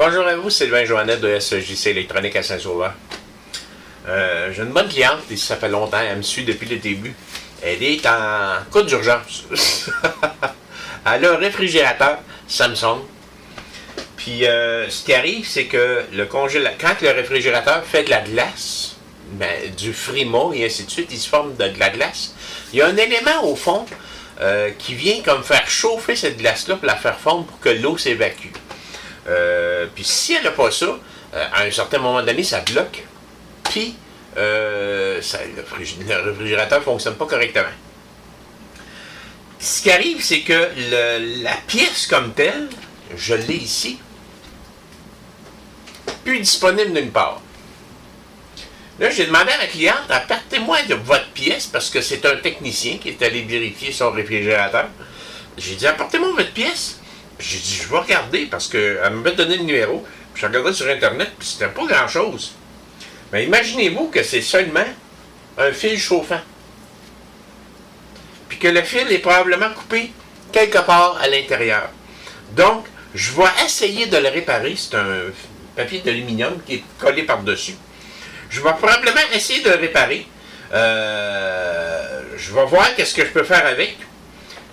Bonjour à vous, Sylvain Joannette de SJC Électronique à Saint-Sauveur. J'ai une bonne cliente, et ça fait longtemps, elle me suit depuis le début. Elle est en cas d'urgence. Elle a un réfrigérateur Samsung. Puis ce qui arrive, c'est que quand le réfrigérateur fait de la glace, du frima et ainsi de suite, il se forme de la glace. Il y a un élément au fond qui vient comme faire chauffer cette glace-là pour la faire fondre pour que l'eau s'évacue. Puis si elle n'a pas ça, à un certain moment donné, ça bloque. Puis le réfrigérateur ne fonctionne pas correctement. Ce qui arrive, c'est que la pièce comme telle, je l'ai ici, plus disponible nulle part. Là, j'ai demandé à la cliente, apportez-moi de votre pièce, parce que c'est un technicien qui est allé vérifier son réfrigérateur. J'ai dit, apportez-moi votre pièce. J'ai dit, je vais regarder, parce qu'elle m'avait donné le numéro. Puis je regardais sur Internet, puis c'était pas grand-chose. Mais imaginez-vous que c'est seulement un fil chauffant. Puis que le fil est probablement coupé quelque part à l'intérieur. Donc, je vais essayer de le réparer. C'est un papier d'aluminium qui est collé par-dessus. Je vais probablement essayer de le réparer. Je vais voir qu'est-ce que je peux faire avec.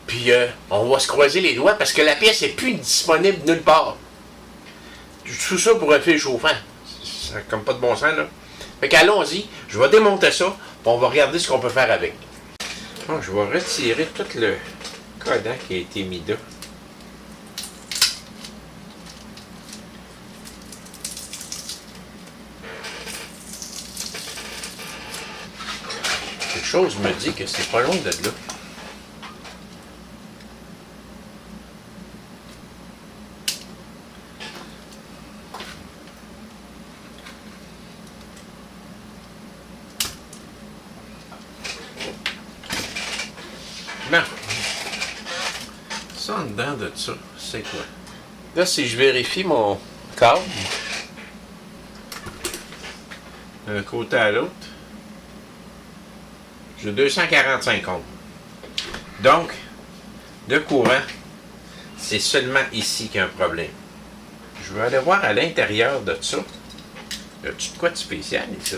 Puis on va se croiser les doigts parce que la pièce n'est plus disponible nulle part. Tout ça pour un fil chauffant. Ça n'a comme pas de bon sens, là. Fait qu'allons-y, je vais démonter ça, puis on va regarder ce qu'on peut faire avec. Bon, je vais retirer tout le codant qui a été mis là. Quelque chose me dit que c'est pas loin de là. Bon. Ça en dedans de ça, c'est quoi? Là, si je vérifie mon câble, d'un côté à l'autre, j'ai 245 ohms. Donc, le courant, c'est seulement ici qu'il y a un problème. Je vais aller voir à l'intérieur de ça. Y a-tu de quoi de spécial ici?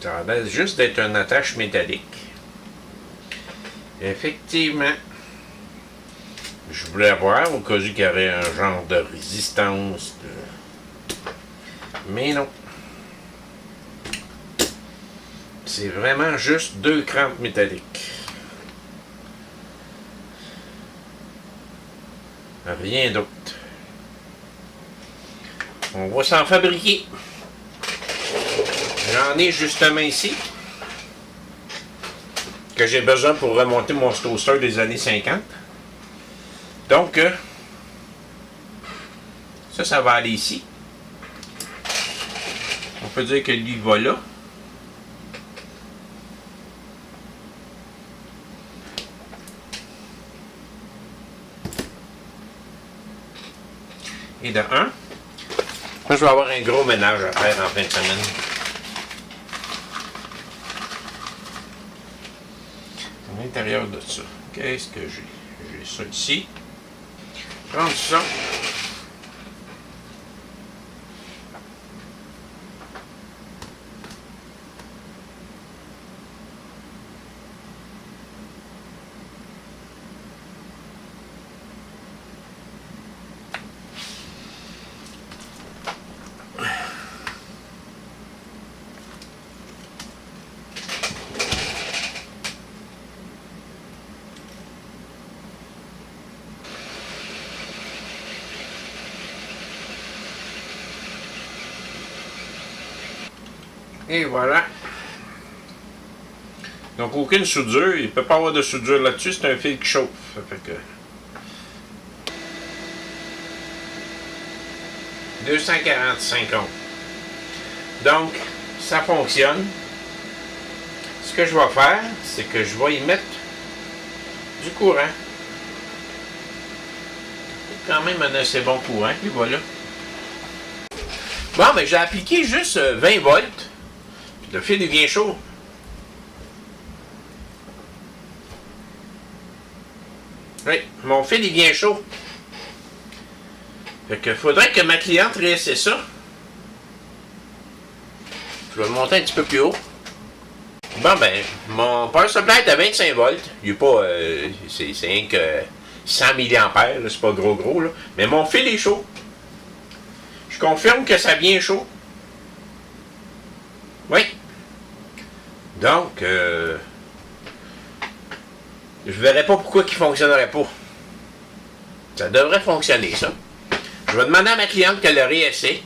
Ça a l'air juste d'être une attache métallique. Effectivement, je voulais voir au cas où il y aurait un genre de résistance. Mais non. C'est vraiment juste deux crampes métalliques. Rien d'autre. On va s'en fabriquer. J'en ai justement ici. Que j'ai besoin pour remonter mon toaster des années 50. Donc, ça va aller ici. On peut dire que lui va là. Et de 1, moi je vais avoir un gros ménage à faire en fin de semaine. À l'intérieur de ça, qu'est-ce que j'ai? J'ai ça ici. Je prends ça. Et voilà. Donc aucune soudure, il ne peut pas avoir de soudure là-dessus, c'est un fil qui chauffe. Ça fait que... 245 ohms. Donc, ça fonctionne. Ce que je vais faire, c'est que je vais y mettre du courant. C'est quand même un assez bon courant qui va là. Bon, mais j'ai appliqué juste 20 volts. Le fil est bien chaud. Oui, mon fil est bien chaud. Fait que faudrait que ma cliente réessaie ça. Je vais le monter un petit peu plus haut. Bon ben, mon power supply est à 25 volts. Il n'est pas... c'est rien que 100 mA, c'est pas gros là. Mais mon fil est chaud. Je confirme que ça vient chaud. Oui. Donc, je verrais pas pourquoi il ne fonctionnerait pas. Ça devrait fonctionner, ça. Je vais demander à ma cliente qu'elle le réessaie.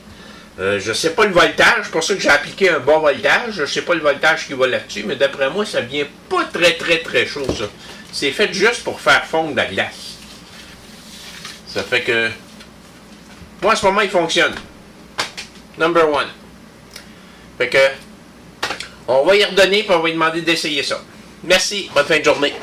Je ne sais pas le voltage, c'est pour ça que j'ai appliqué un bas voltage. Je ne sais pas le voltage qui va là-dessus, mais d'après moi, ça vient pas très chaud, ça. C'est fait juste pour faire fondre la glace. Ça fait que... moi, en ce moment, il fonctionne. Number one. Fait que... on va y redonner et on va lui demander d'essayer ça. Merci, bonne fin de journée.